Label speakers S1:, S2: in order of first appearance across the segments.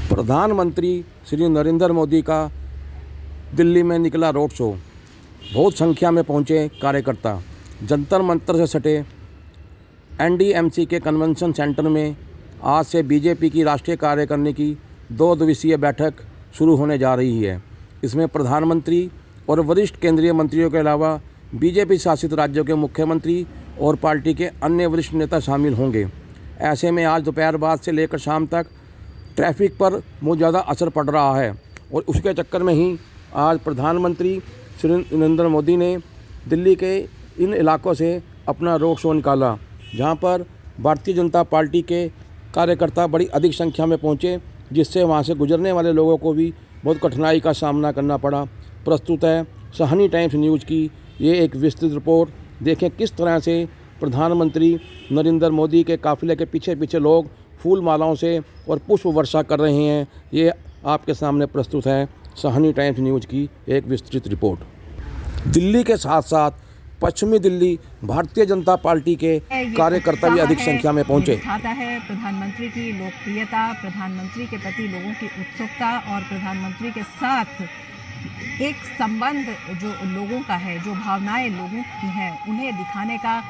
S1: प्रधानमंत्री श्री नरेंद्र मोदी का दिल्ली में निकला रोड शो। बहुत संख्या में पहुंचे कार्यकर्ता। जंतर मंतर से सटे एनडीएमसी के कन्वेंशन सेंटर में आज से बीजेपी की राष्ट्रीय कार्यकारिणी की 2 दिवसीय बैठक शुरू होने जा रही है। इसमें प्रधानमंत्री और वरिष्ठ केंद्रीय मंत्रियों के अलावा बीजेपी शासित राज्यों के मुख्यमंत्री और पार्टी के अन्य वरिष्ठ नेता शामिल होंगे। ऐसे में आज दोपहर बाद से लेकर शाम तक ट्रैफिक पर बहुत ज़्यादा असर पड़ रहा है और उसके चक्कर में ही आज प्रधानमंत्री श्री नरेंद्र मोदी ने दिल्ली के इन इलाकों से अपना रोड शो निकाला, जहां पर भारतीय जनता पार्टी के कार्यकर्ता बड़ी अधिक संख्या में पहुंचे, जिससे वहां से गुजरने वाले लोगों को भी बहुत कठिनाई का सामना करना पड़ा। प्रस्तुत है सहानी टाइम्स न्यूज़ की ये एक विस्तृत रिपोर्ट। देखें किस तरह से प्रधानमंत्री नरेंद्र मोदी के काफिले के पीछे पीछे लोग फूल मालाओं से और पुष्प वर्षा कर रहे हैं। ये आपके सामने प्रस्तुत है सहानी टाइम्स न्यूज़ की एक विस्तृत रिपोर्ट। दिल्ली के साथ साथ पश्चिमी दिल्ली भारतीय जनता पार्टी के कार्यकर्ता भी अधिक संख्या में पहुंचे।
S2: दिखाता है प्रधानमंत्री की लोकप्रियता, प्रधानमंत्री के प्रति लोगों की उत्सुकता और प्रधानमंत्री के साथ एक संबंध जो लोगों का है, जो भावनाएं लोगों की हैं, उन्हें दिखाने का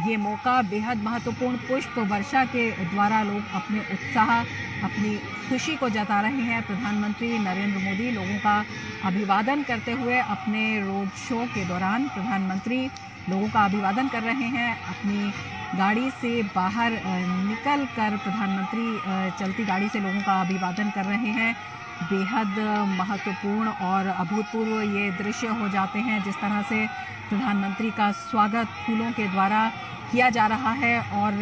S2: ये मौका बेहद महत्वपूर्ण। पुष्प वर्षा के द्वारा लोग अपने उत्साह, अपनी खुशी को जता रहे हैं। प्रधानमंत्री नरेंद्र मोदी लोगों का अभिवादन करते हुए अपने रोड शो के दौरान प्रधानमंत्री लोगों का अभिवादन कर रहे हैं। अपनी गाड़ी से बाहर निकल कर प्रधानमंत्री चलती गाड़ी से लोगों का अभिवादन कर रहे हैं। बेहद महत्वपूर्ण और अभूतपूर्व ये दृश्य हो जाते हैं, जिस तरह से प्रधानमंत्री का स्वागत फूलों के द्वारा किया जा रहा है और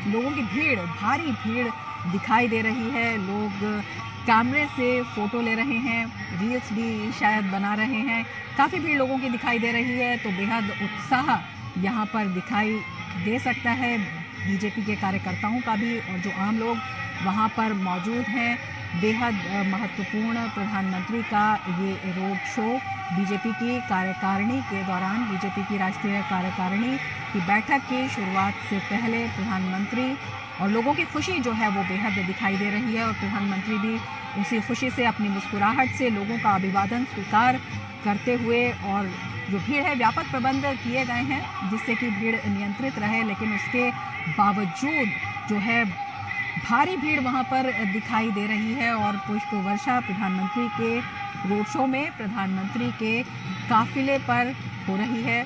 S2: लोगों की भीड़, भारी भीड़ दिखाई दे रही है। लोग कैमरे से फ़ोटो ले रहे हैं, रील्स भी शायद बना रहे हैं। काफ़ी भीड़ लोगों की दिखाई दे रही है, तो बेहद उत्साह यहाँ पर दिखाई दे सकता है बीजेपी के कार्यकर्ताओं का भी, और जो आम लोग वहाँ पर मौजूद हैं। बेहद महत्वपूर्ण प्रधानमंत्री का ये रोड शो बीजेपी की कार्यकारिणी के दौरान, बीजेपी की राष्ट्रीय कार्यकारिणी की बैठक की शुरुआत से पहले प्रधानमंत्री और लोगों की खुशी जो है वो बेहद दिखाई दे रही है और प्रधानमंत्री भी उसी खुशी से, अपनी मुस्कुराहट से लोगों का अभिवादन स्वीकार करते हुए, और जो भीड़ है व्यापक प्रबंध किए गए हैं जिससे कि भीड़ नियंत्रित रहे, लेकिन उसके बावजूद जो है भारी भीड़ वहां पर दिखाई दे रही है। और पुष्प वर्षा प्रधानमंत्री के रोड शो में प्रधानमंत्री के काफिले पर हो रही है।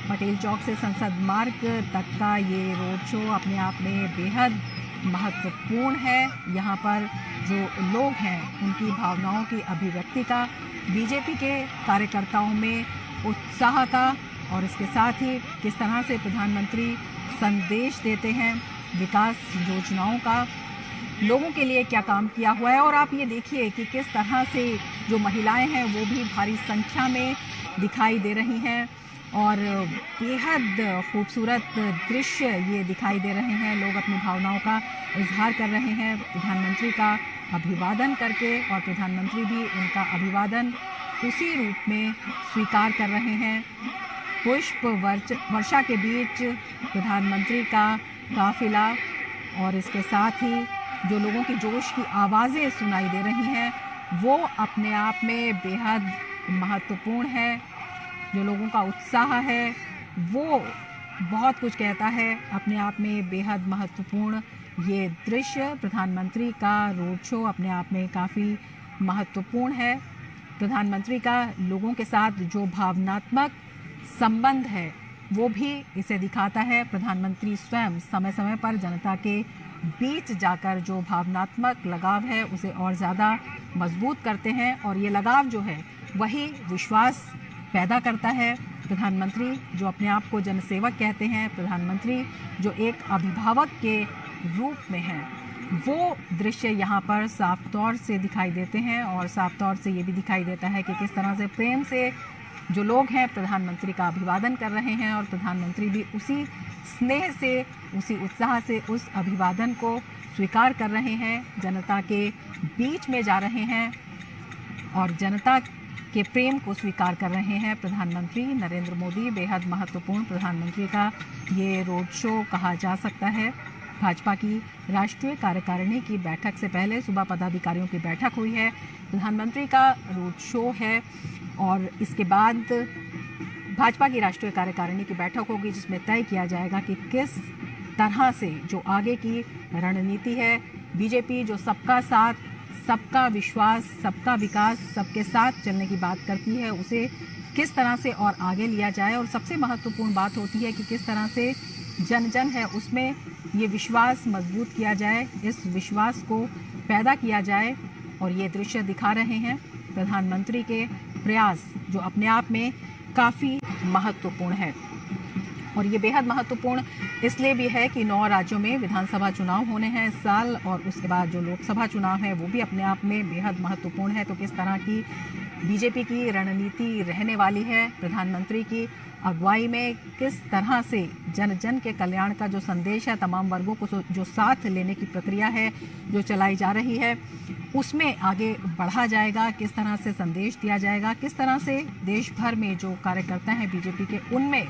S2: पटेल चौक से संसद मार्ग तक का ये रोड शो अपने आप में बेहद महत्वपूर्ण है। यहाँ पर जो लोग हैं उनकी भावनाओं की अभिव्यक्ति का, बीजेपी के कार्यकर्ताओं में उत्साह का, और इसके साथ ही किस तरह से प्रधानमंत्री संदेश देते हैं विकास योजनाओं का, लोगों के लिए क्या काम किया हुआ है। और आप ये देखिए कि किस तरह से जो महिलाएं हैं वो भी भारी संख्या में दिखाई दे रही हैं और बेहद खूबसूरत दृश्य ये दिखाई दे रहे हैं। लोग अपनी भावनाओं का इजहार कर रहे हैं प्रधानमंत्री का अभिवादन करके, और प्रधानमंत्री भी उनका अभिवादन उसी रूप में स्वीकार कर रहे हैं। पुष्प वर्षा के बीच प्रधानमंत्री का काफिला और इसके साथ ही जो लोगों की जोश की आवाज़ें सुनाई दे रही हैं वो अपने आप में बेहद महत्वपूर्ण है। जो लोगों का उत्साह है वो बहुत कुछ कहता है। अपने आप में बेहद महत्वपूर्ण ये दृश्य, प्रधानमंत्री का रोड शो अपने आप में काफ़ी महत्वपूर्ण है। प्रधानमंत्री का लोगों के साथ जो भावनात्मक संबंध है वो भी इसे दिखाता है। प्रधानमंत्री स्वयं समय समय पर जनता के बीच जाकर जो भावनात्मक लगाव है उसे और ज़्यादा मजबूत करते हैं, और ये लगाव जो है वही विश्वास पैदा करता है। प्रधानमंत्री जो अपने आप को जनसेवक कहते हैं, प्रधानमंत्री जो एक अभिभावक के रूप में हैं, वो दृश्य यहाँ पर साफ तौर से दिखाई देते हैं। और साफ तौर से ये भी दिखाई देता है कि किस तरह से प्रेम से जो लोग हैं प्रधानमंत्री का अभिवादन कर रहे हैं, और प्रधानमंत्री भी उसी स्नेह से, उसी उत्साह से उस अभिवादन को स्वीकार कर रहे हैं। जनता के बीच में जा रहे हैं और जनता के प्रेम को स्वीकार कर रहे हैं प्रधानमंत्री नरेंद्र मोदी। बेहद महत्वपूर्ण प्रधानमंत्री का ये रोड शो कहा जा सकता है। भाजपा की राष्ट्रीय कार्यकारिणी की बैठक से पहले सुबह पदाधिकारियों की बैठक हुई है। प्रधानमंत्री का रोड शो है और इसके बाद भाजपा की राष्ट्रीय कार्यकारिणी की बैठक होगी, जिसमें तय किया जाएगा कि किस तरह से जो आगे की रणनीति है, बीजेपी जो सबका साथ, सबका विश्वास, सबका विकास, सबके साथ चलने की बात करती है, उसे किस तरह से और आगे लिया जाए। और सबसे महत्वपूर्ण बात होती है कि किस तरह से जन जन है उसमें ये विश्वास मजबूत किया जाए, इस विश्वास को पैदा किया जाए। और ये दृश्य दिखा रहे हैं प्रधानमंत्री के प्रयास, जो अपने आप में काफ़ी महत्वपूर्ण है। और ये बेहद महत्वपूर्ण इसलिए भी है कि 9 राज्यों में विधानसभा चुनाव होने हैं इस साल, और उसके बाद जो लोकसभा चुनाव है वो भी अपने आप में बेहद महत्वपूर्ण है। तो किस तरह की बीजेपी की रणनीति रहने वाली है, प्रधानमंत्री की अगुवाई में किस तरह से जन जन के कल्याण का जो संदेश है, तमाम वर्गों को जो साथ लेने की प्रक्रिया है जो चलाई जा रही है, उसमें आगे बढ़ा जाएगा, किस तरह से संदेश दिया जाएगा, किस तरह से देश भर में जो कार्यकर्ता हैं बीजेपी के, उनमें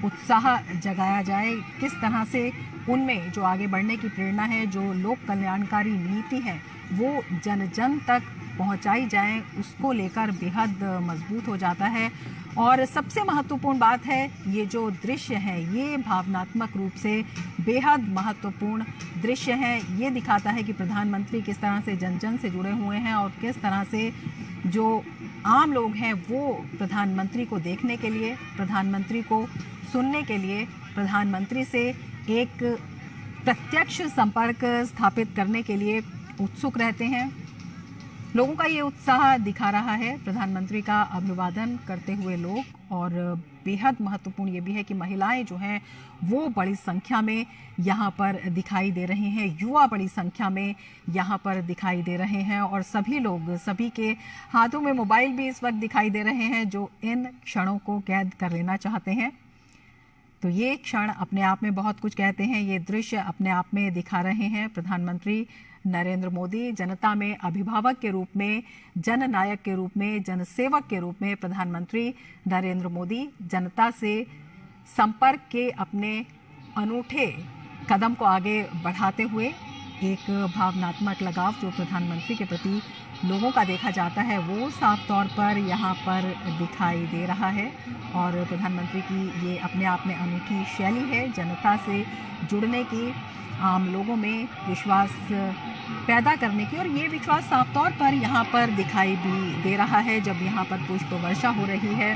S2: उत्साह जगाया जाए, किस तरह से उनमें जो आगे बढ़ने की प्रेरणा है, जो लोक कल्याणकारी नीति है, वो जन जन तक पहुंचाई जाए, उसको लेकर बेहद मजबूत हो जाता है। और सबसे महत्वपूर्ण बात है, ये जो दृश्य है ये भावनात्मक रूप से बेहद महत्वपूर्ण दृश्य है। ये दिखाता है कि प्रधानमंत्री किस तरह से जन जन से जुड़े हुए हैं और किस तरह से जो आम लोग हैं वो प्रधानमंत्री को देखने के लिए, प्रधानमंत्री को सुनने के लिए, प्रधानमंत्री से एक प्रत्यक्ष संपर्क स्थापित करने के लिए उत्सुक रहते हैं। लोगों का ये उत्साह दिखा रहा है प्रधानमंत्री का अभिवादन करते हुए लोग। और बेहद महत्वपूर्ण ये भी है कि महिलाएं जो हैं वो बड़ी संख्या में यहाँ पर दिखाई दे रही हैं, युवा बड़ी संख्या में यहाँ पर दिखाई दे रहे हैं, और सभी लोग, सभी के हाथों में मोबाइल भी इस वक्त दिखाई दे रहे हैं जो इन क्षणों को कैद कर लेना चाहते हैं। तो ये क्षण अपने आप में बहुत कुछ कहते हैं, ये दृश्य अपने आप में दिखा रहे हैं प्रधानमंत्री नरेंद्र मोदी जनता में अभिभावक के रूप में, जननायक के रूप में, जनसेवक के रूप में प्रधानमंत्री नरेंद्र मोदी जनता से संपर्क के अपने अनूठे कदम को आगे बढ़ाते हुए एक भावनात्मक लगाव जो प्रधानमंत्री के प्रति लोगों का देखा जाता है वो साफ तौर पर यहाँ पर दिखाई दे रहा है। और प्रधानमंत्री की ये अपने आप में अनूठी शैली है जनता से जुड़ने की, आम लोगों में विश्वास पैदा करने की। और ये विश्वास साफ तौर पर यहाँ पर दिखाई भी दे रहा है जब यहाँ पर पुष्प वर्षा हो रही है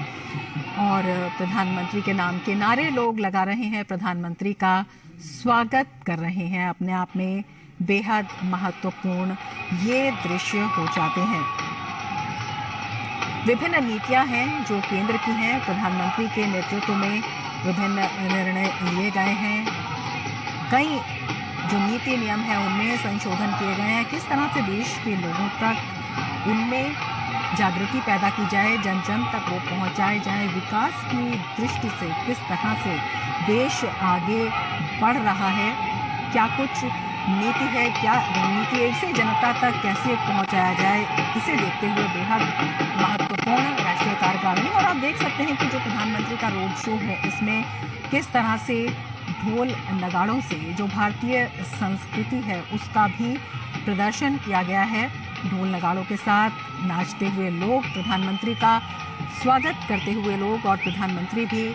S2: और प्रधानमंत्री के नाम के नारे लोग लगा रहे हैं, प्रधानमंत्री का स्वागत कर रहे हैं। अपने आप में बेहद महत्वपूर्ण ये दृश्य हो जाते हैं। विभिन्न नीतियां हैं जो केंद्र की हैं, प्रधानमंत्री के नेतृत्व में विभिन्न निर्णय लिए गए हैं। कई जो नीति नियम है उनमें संशोधन किए गए हैं। किस तरह से देश के लोगों तक उनमें जागृति पैदा की जाए, जन जन तक वो पहुंचाए जाए, विकास की दृष्टि से किस तरह से देश आगे बढ़ रहा है, क्या कुछ नीति है, क्या रणनीति है, इसे जनता तक कैसे पहुंचाया जाए, इसे देखते हुए बेहद महत्वपूर्ण राष्ट्रीय कार्यकारिणी। और आप देख सकते हैं कि जो प्रधानमंत्री का रोड शो है इसमें किस तरह से ढोल नगाड़ों से जो भारतीय संस्कृति है उसका भी प्रदर्शन किया गया है। ढोल नगाड़ों के साथ नाचते हुए लोग, प्रधानमंत्री का स्वागत करते हुए लोग, और प्रधानमंत्री भी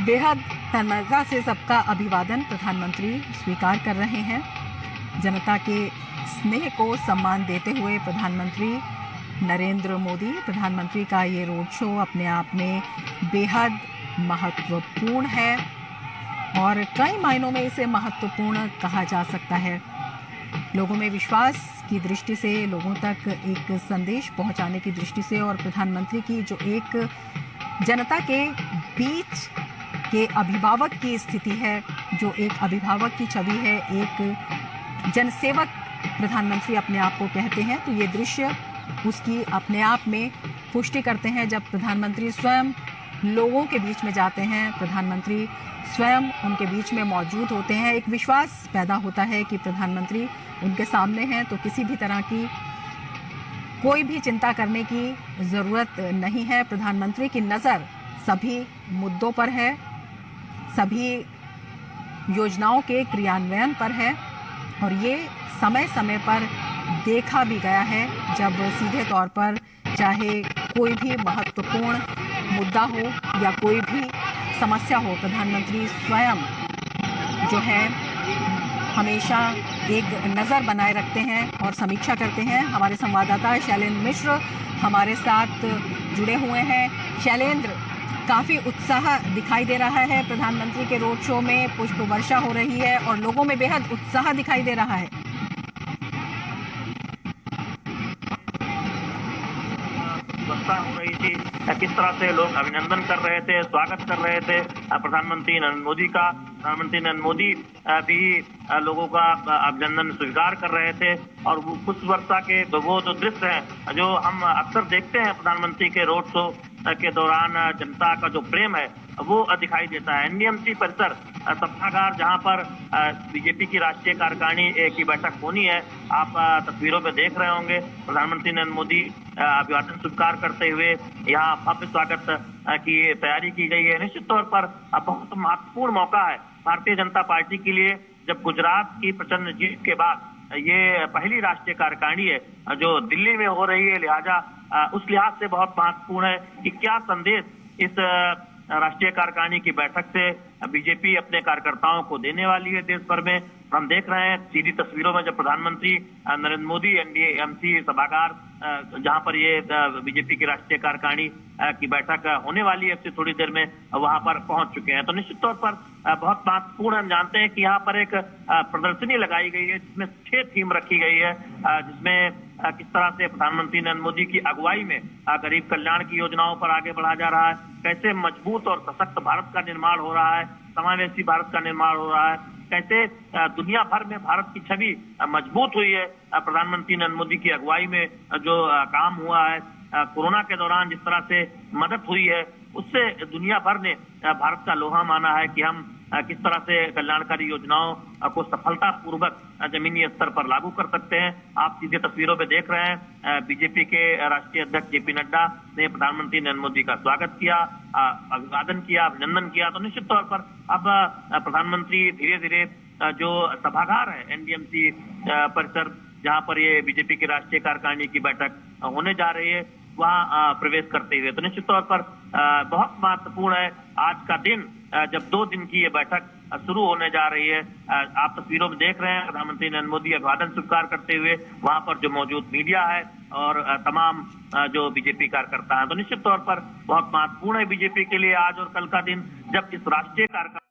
S2: बेहद तन्मयता से सबका अभिवादन प्रधानमंत्री स्वीकार कर रहे हैं। जनता के स्नेह को सम्मान देते हुए प्रधानमंत्री नरेंद्र मोदी, प्रधानमंत्री का ये रोड शो अपने आप में बेहद महत्वपूर्ण है और कई मायनों में इसे महत्वपूर्ण कहा जा सकता है। लोगों में विश्वास की दृष्टि से, लोगों तक एक संदेश पहुंचाने की दृष्टि से, और प्रधानमंत्री की जो एक जनता के बीच के अभिभावक की स्थिति है, जो एक अभिभावक की छवि है, एक जनसेवक प्रधानमंत्री अपने आप को कहते हैं, तो ये दृश्य उसकी अपने आप में पुष्टि करते हैं। जब प्रधानमंत्री स्वयं लोगों के बीच में जाते हैं, प्रधानमंत्री स्वयं उनके बीच में मौजूद होते हैं, एक विश्वास पैदा होता है कि प्रधानमंत्री उनके सामने हैं, तो किसी भी तरह की कोई भी चिंता करने की ज़रूरत नहीं है। प्रधानमंत्री की नज़र सभी मुद्दों पर है, सभी योजनाओं के क्रियान्वयन पर है और ये समय समय पर देखा भी गया है जब सीधे तौर पर चाहे कोई भी महत्वपूर्ण मुद्दा हो या कोई भी समस्या हो, प्रधानमंत्री स्वयं जो है हमेशा एक नज़र बनाए रखते हैं और समीक्षा करते हैं। हमारे संवाददाता शैलेंद्र मिश्र हमारे साथ जुड़े हुए हैं। शैलेंद्र, काफ़ी उत्साह दिखाई दे रहा है प्रधानमंत्री के रोड शो में, पुष्प वर्षा हो रही है और लोगों में बेहद उत्साह दिखाई दे रहा है।
S3: वर्षा हो रही थी, किस तरह से लोग अभिनंदन कर रहे थे, स्वागत कर रहे थे प्रधानमंत्री नरेंद्र मोदी का। प्रधानमंत्री नरेंद्र मोदी भी लोगों का अभिनंदन स्वीकार कर रहे थे और पुष्प वर्षा के वो जो दृश्य हैं जो हम अक्सर देखते हैं प्रधानमंत्री के रोड शो के दौरान, जनता का जो प्रेम है वो दिखाई देता है। एनडीएमसी परिसर सभागार जहां पर बीजेपी की राष्ट्रीय कार्यकारिणी की बैठक होनी है, आप तस्वीरों में देख रहे होंगे प्रधानमंत्री नरेंद्र मोदी अभिवादन स्वीकार करते हुए यहाँ भव्य स्वागत की तैयारी की गई है। निश्चित तौर पर बहुत महत्वपूर्ण मौका है भारतीय जनता पार्टी के लिए, जब गुजरात की प्रचंड जीत के बाद ये पहली राष्ट्रीय कार्यकारिणी है जो दिल्ली में हो रही है। लिहाजा उस लिहाज से बहुत महत्वपूर्ण है कि क्या संदेश इस राष्ट्रीय कार्यकारिणी की बैठक से बीजेपी अपने कार्यकर्ताओं को देने वाली है देश भर में। हम देख रहे हैं सीधी तस्वीरों में जब प्रधानमंत्री नरेंद्र मोदी एनडीएमसी सभागार जहां पर ये बीजेपी की राष्ट्रीय कार्यकारिणी की बैठक होने वाली है इससे थोड़ी देर में, वहां पर पहुंच चुके हैं। तो निश्चित तौर पर बहुत महत्वपूर्ण, हम जानते हैं कि यहाँ पर एक प्रदर्शनी लगाई गई है जिसमें 6 थीम रखी गई है, जिसमें किस तरह से प्रधानमंत्री नरेंद्र मोदी की अगुवाई में गरीब कल्याण की योजनाओं पर आगे बढ़ा जा रहा है, कैसे मजबूत और सशक्त भारत का निर्माण हो रहा है, समावेशी भारत का निर्माण हो रहा है, कैसे दुनिया भर में भारत की छवि मजबूत हुई है प्रधानमंत्री नरेंद्र मोदी की अगुवाई में जो काम हुआ है। कोरोना के दौरान जिस तरह से मदद हुई है उससे दुनिया भर ने भारत का लोहा माना है कि हम किस तरह से कल्याणकारी योजनाओं को सफलतापूर्वक जमीनी स्तर पर लागू कर सकते हैं। आप सीधे तस्वीरों में देख रहे हैं बीजेपी के राष्ट्रीय अध्यक्ष जेपी नड्डा ने प्रधानमंत्री नरेंद्र मोदी का स्वागत किया, अभिवादन किया, अभिनंदन किया। तो निश्चित तौर पर अब प्रधानमंत्री धीरे धीरे जो सभागार है एनडीएमसी परिसर जहां पर ये बीजेपी की राष्ट्रीय कार्यकारिणी की बैठक होने जा रही है वहां प्रवेश करते हुए। तो निश्चित तौर पर बहुत महत्वपूर्ण है आज का दिन जब 2 दिन की ये बैठक शुरू होने जा रही है। आप तस्वीरों में देख रहे हैं प्रधानमंत्री नरेंद्र मोदी अभिवादन स्वीकार करते हुए, वहां पर जो मौजूद मीडिया है और तमाम जो बीजेपी कार्यकर्ता हैं। तो निश्चित तौर पर बहुत महत्वपूर्ण है बीजेपी के लिए आज और कल का दिन, जब इस राष्ट्रीय कार्यकारिणी